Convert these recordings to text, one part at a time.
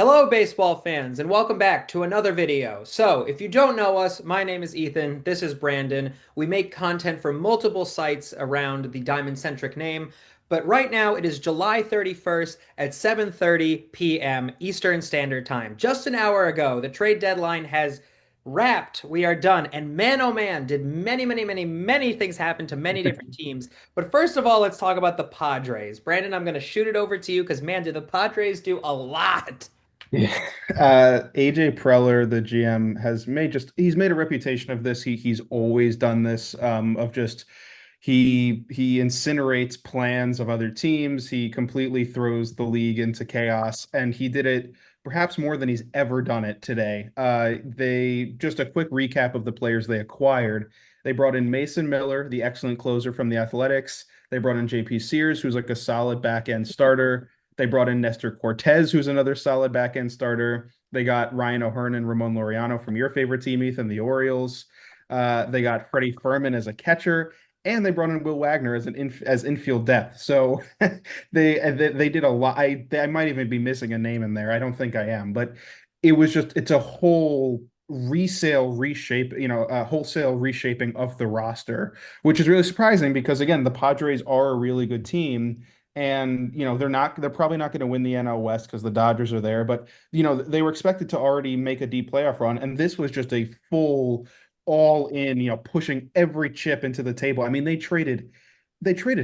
Hello, baseball fans, and welcome back to another video. So, if you don't know us, my name is Ethan. This is Brandon. We make content for multiple sites around the Diamond-centric name, but right now it is July 31st at 7:30 p.m. Eastern Standard Time. Just an hour ago, the trade deadline has wrapped. We are done. And man, oh man, did many things happen to many different teams. But first of all, let's talk about the Padres. Brandon, I'm going to shoot it over to you because, man, did the Padres do a lot. Yeah. AJ Preller, the GM, he's made a reputation of this. He's always done this, of just he incinerates plans of other teams. He completely throws the league into chaos, and he did it perhaps more than he's ever done it today. They just a quick recap of the players they acquired. They brought in Mason Miller, the excellent closer from the Athletics. They brought in JP Sears, who's like a solid back end starter. They brought in Nestor Cortez, who's another solid back end starter. They got Ryan O'Hearn and Ramon Laureano from your favorite team, Ethan, the Orioles. They got Freddie Fermin as a catcher, and they brought in Will Wagner as infield depth. So they did a lot. I might even be missing a name in there. I don't think I am, but it's a whole wholesale reshaping of the roster, which is really surprising because again, the Padres are a really good team. And they're probably not going to win the NL West because the Dodgers are there, but they were expected to already make a deep playoff run, and this was just a full all in, pushing every chip into the table. I mean, they traded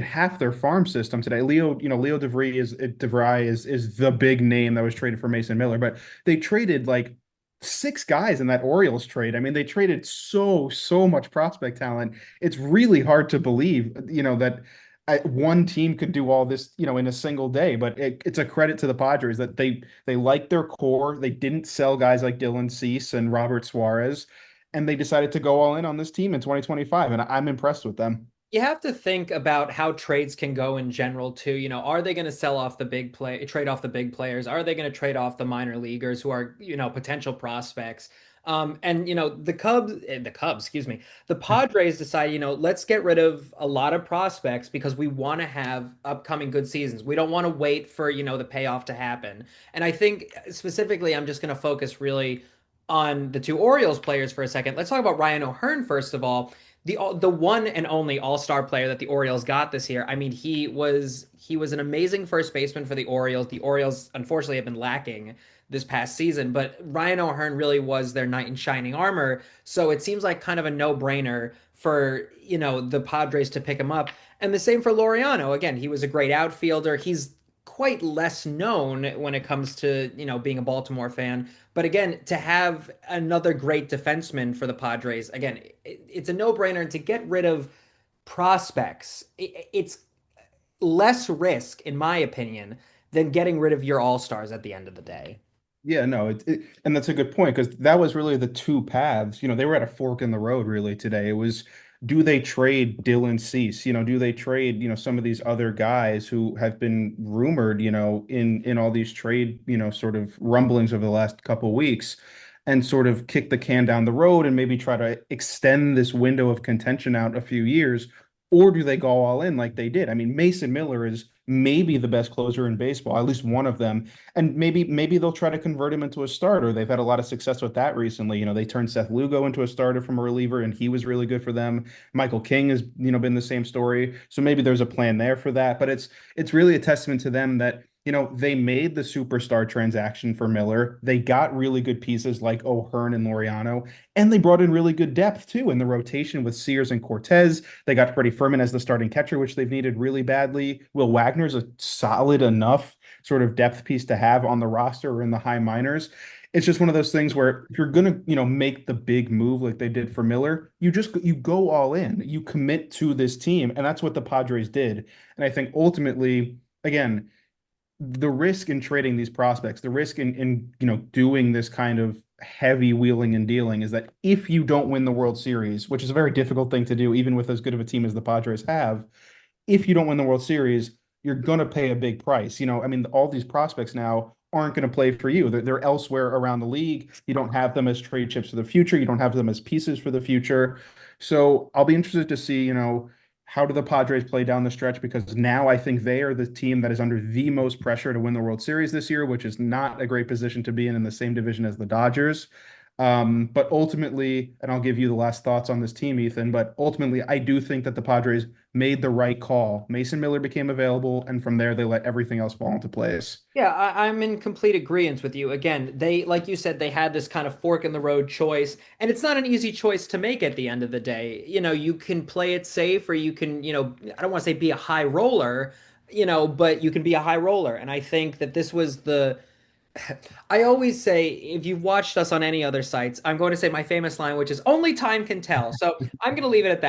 half their farm system today. Leo DeVry is the big name that was traded for Mason Miller, but they traded like six guys in that Orioles trade. I mean, they traded so much prospect talent. It's really hard to believe, that one team could do all this, in a single day. But it's a credit to the Padres that they like their core. They didn't sell guys like Dylan Cease and Robert Suarez, and they decided to go all in on this team in 2025, and I'm impressed with them. You have to think about how trades can go in general too. Are they going to sell off trade off the big players? Are they going to trade off the minor leaguers who are, potential prospects? And excuse me, the Padres decide, let's get rid of a lot of prospects because we want to have upcoming good seasons. We don't want to wait for, the payoff to happen. And I think specifically, I'm just going to focus really on the two Orioles players for a second. Let's talk about Ryan O'Hearn first of all, the one and only all-star player that the Orioles got this year. I mean, he was an amazing first baseman for the Orioles. The Orioles unfortunately have been lacking this past season, but Ryan O'Hearn really was their knight in shining armor. So it seems like kind of a no-brainer for, the Padres to pick him up. And the same for Laureano. Again, he was a great outfielder. He's quite less known when it comes to, being a Baltimore fan. But again, to have another great defenseman for the Padres, again, it's a no-brainer. And to get rid of prospects, it's less risk, in my opinion, than getting rid of your all-stars at the end of the day. Yeah, no, and that's a good point because that was really the two paths. They were at a fork in the road really today. It was, do they trade Dylan Cease? Do they trade, some of these other guys who have been rumored, in all these trade, sort of rumblings over the last couple of weeks, and sort of kick the can down the road and maybe try to extend this window of contention out a few years, or do they go all in like they did? I mean, Mason Miller is maybe the best closer in baseball, at least one of them, and maybe they'll try to convert him into a starter. They've had a lot of success with that recently. They turned Seth Lugo into a starter from a reliever, and he was really good for them. Michael King has, been the same story. So maybe there's a plan there for that. But it's really a testament to them that, they made the superstar transaction for Miller. They got really good pieces like O'Hearn and Laureano, and they brought in really good depth too in the rotation with Sears and Cortez. They got Freddie Fermin as the starting catcher, which they've needed really badly. Will Wagner's a solid enough sort of depth piece to have on the roster or in the high minors. It's just one of those things where if you're gonna, make the big move like they did for Miller, you go all in, you commit to this team, and that's what the Padres did. And I think ultimately, again, the risk in trading these prospects, the risk in doing this kind of heavy wheeling and dealing is that if you don't win the World Series, which is a very difficult thing to do, even with as good of a team as the Padres have, if you don't win the World Series, you're going to pay a big price. I mean, all these prospects now aren't going to play for you. They're elsewhere around the league. You don't have them as trade chips for the future. You don't have them as pieces for the future. So I'll be interested to see, how do the Padres play down the stretch? Because now I think they are the team that is under the most pressure to win the World Series this year, which is not a great position to be in the same division as the Dodgers. But ultimately, and I'll give you the last thoughts on this team, Ethan, but ultimately, I do think that the Padres made the right call. Mason Miller became available, and from there, they let everything else fall into place. Yeah, I'm in complete agreement with you. Again, they, like you said, they had this kind of fork in the road choice, and it's not an easy choice to make at the end of the day. You can play it safe, or you can, I don't want to say be a high roller, but you can be a high roller. And I think that this was the, I always say, if you've watched us on any other sites, I'm going to say my famous line, which is only time can tell. So I'm going to leave it at that.